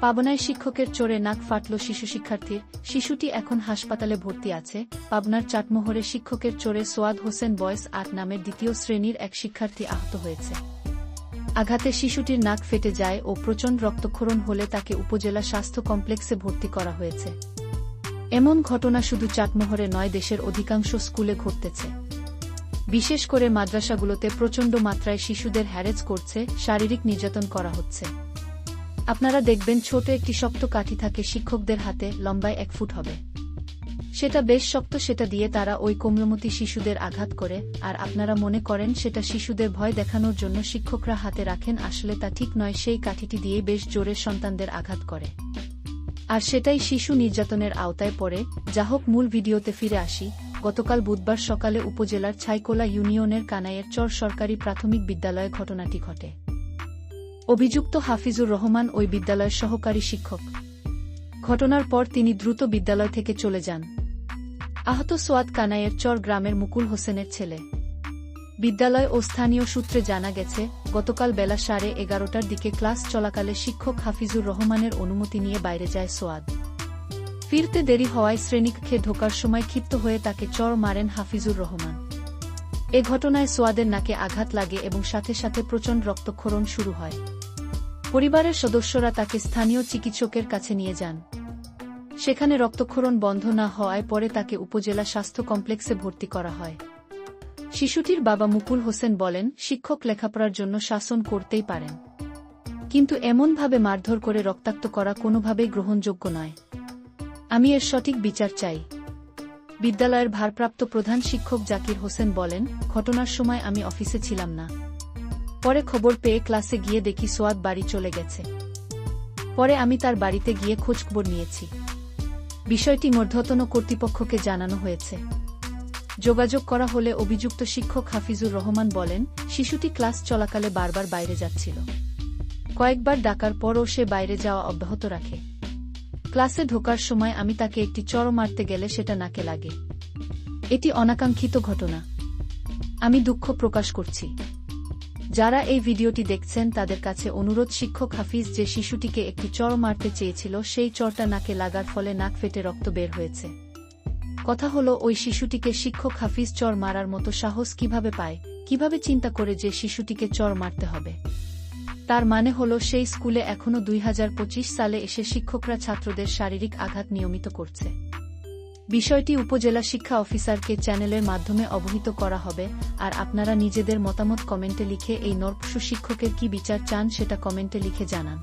পাবনায় শিক্ষকের চোরে নাক ফাটল শিশু শিক্ষার্থীর। শিশুটি এখন হাসপাতালে ভর্তি আছে। পাবনার চাটমোহরে শিক্ষকের চোরে সোয়াদ হোসেন বয়েস ৮ নামের দ্বিতীয় শ্রেণীর এক শিক্ষার্থী আহত হয়েছে। আঘাতে শিশুটির নাক ফেটে যায় ও প্রচণ্ড রক্তক্ষরণ হলে তাকে উপজেলা স্বাস্থ্য কমপ্লেক্সে ভর্তি করা হয়েছে। এমন ঘটনা শুধু চাটমোহরে নয়, দেশের অধিকাংশ স্কুলে ঘটতেছে। বিশেষ করে মাদ্রাসাগুলোতে প্রচণ্ড মাত্রায় শিশুদের হ্যারেস করছে, শারীরিক নির্যাতন করা হচ্ছে। আপনারা দেখবেন ছোট একটি শক্ত কাঠি থাকে শিক্ষকদের হাতে, লম্বায় 1 ফুট হবে। সেটা বেশ শক্ত, সেটা দিয়ে তারা ওই কোমলমতি শিশুদের আঘাত করে। আর আপনারা মনে করেন সেটা শিশুদের ভয় দেখানোর জন্য শিক্ষকরা হাতে রাখেন, আসলে তা ঠিক নয়। সেই কাঠিটি দিয়েই বেশ জোরে সন্তানদের আঘাত করে, আর সেটাই শিশু নির্যাতনের আওতায় পড়ে। যাহোক, মূল ভিডিওতে ফিরে আসি। গতকাল বুধবার সকালে উপজেলার ছাইকোলা ইউনিয়নের কানাইয়ের চর সরকারি প্রাথমিক বিদ্যালয়ে ঘটনাটি ঘটে। অভিযুক্ত হাফিজুর রহমান ওই বিদ্যালয়ের সহকারী শিক্ষক। ঘটনার পর তিনি দ্রুত বিদ্যালয় থেকে চলে যান। আহত সোয়াদ কানাইয়ের চর গ্রামের মুকুল হোসেনের ছেলে। বিদ্যালয় ও স্থানীয় সূত্রে জানা গেছে, গতকাল বেলা 11:30টার দিকে ক্লাস চলাকালে শিক্ষক হাফিজুর রহমানের অনুমতি নিয়ে বাইরে যায় সোয়াদ। ফিরতে দেরি হওয়ায় শ্রেণীকক্ষে ঢোকার সময় ক্ষিপ্ত হয়ে তাকে চড় মারেন হাফিজুর রহমান। এ ঘটনায় সোয়াদের নাকে আঘাত লাগে এবং সাথে সাথে প্রচণ্ড রক্তক্ষরণ শুরু হয়। পরিবারের সদস্যরা তাকে স্থানীয় চিকিৎসকের কাছে নিয়ে যান। সেখানে রক্তক্ষরণ বন্ধ না হওয়ায় পরে তাকে উপজেলা স্বাস্থ্য কমপ্লেক্সে ভর্তি করা হয়। শিশুটির বাবা মুকুল হোসেন বলেন, শিক্ষক লেখাপড়ার জন্য শাসন করতেই পারেন, কিন্তু এমনভাবে মারধর করে রক্তাক্ত করা কোনোভাবেই গ্রহণযোগ্য নয়। আমি এর সঠিক বিচার চাই। বিদ্যালয়ের ভারপ্রাপ্ত প্রধান শিক্ষক জাকির হোসেন বলেন, ঘটনার সময় আমি অফিসে ছিলাম না। পরে খবর পেয়ে ক্লাসে গিয়ে দেখি সোয়াদ বাড়ি চলে গেছে। পরে আমি তার বাড়িতে গিয়ে খোঁজখবর নিয়েছি। বিষয়টি ঊর্ধ্বতন কর্তৃপক্ষকে জানানো হয়েছে। যোগাযোগ করা হলে অভিযুক্ত শিক্ষক হাফিজুর রহমান বলেন, শিশুটি ক্লাস চলাকালে বারবার বাইরে যাচ্ছিল। কয়েকবার ডাকার পরও সে বাইরে যাওয়া অব্যাহত রাখে। ক্লাসে ঢোকার সময় আমি তাকে একটি চড় মারতে গেলে সেটা নাকে লাগে। এটি অনাকাঙ্ক্ষিত ঘটনা। আমি দুঃখ প্রকাশ করছি। যারা এই ভিডিওটি দেখছেন তাদের কাছে অনুরোধ, শিক্ষক হাফিজ যে শিশুটিকে একটি চড় মারতে চেয়েছিল, সেই চড়টা নাকে লাগার ফলে নাক ফেটে রক্ত বের হয়েছে। কথা হলো, ওই শিশুটিকে শিক্ষক হাফিজ চড় মারার মতো সাহস কিভাবে পায়, কিভাবে চিন্তা করে যে শিশুটিকে চড় মারতে হবে। তার মানে হলো সেই স্কুলে এখনো 2025 সালে এসে শিক্ষকরা ছাত্রদের শারীরিক আঘাত নিয়মিত করছে। বিষয়টি উপজেলা শিক্ষা অফিসারকে চ্যানেলের মাধ্যমে অবহিত করা হবে। আর আপনারা নিজেদের মতামত কমেন্টে লিখে এই নরপশু শিক্ষকের কি বিচার চান সেটা কমেন্টে লিখে জানান।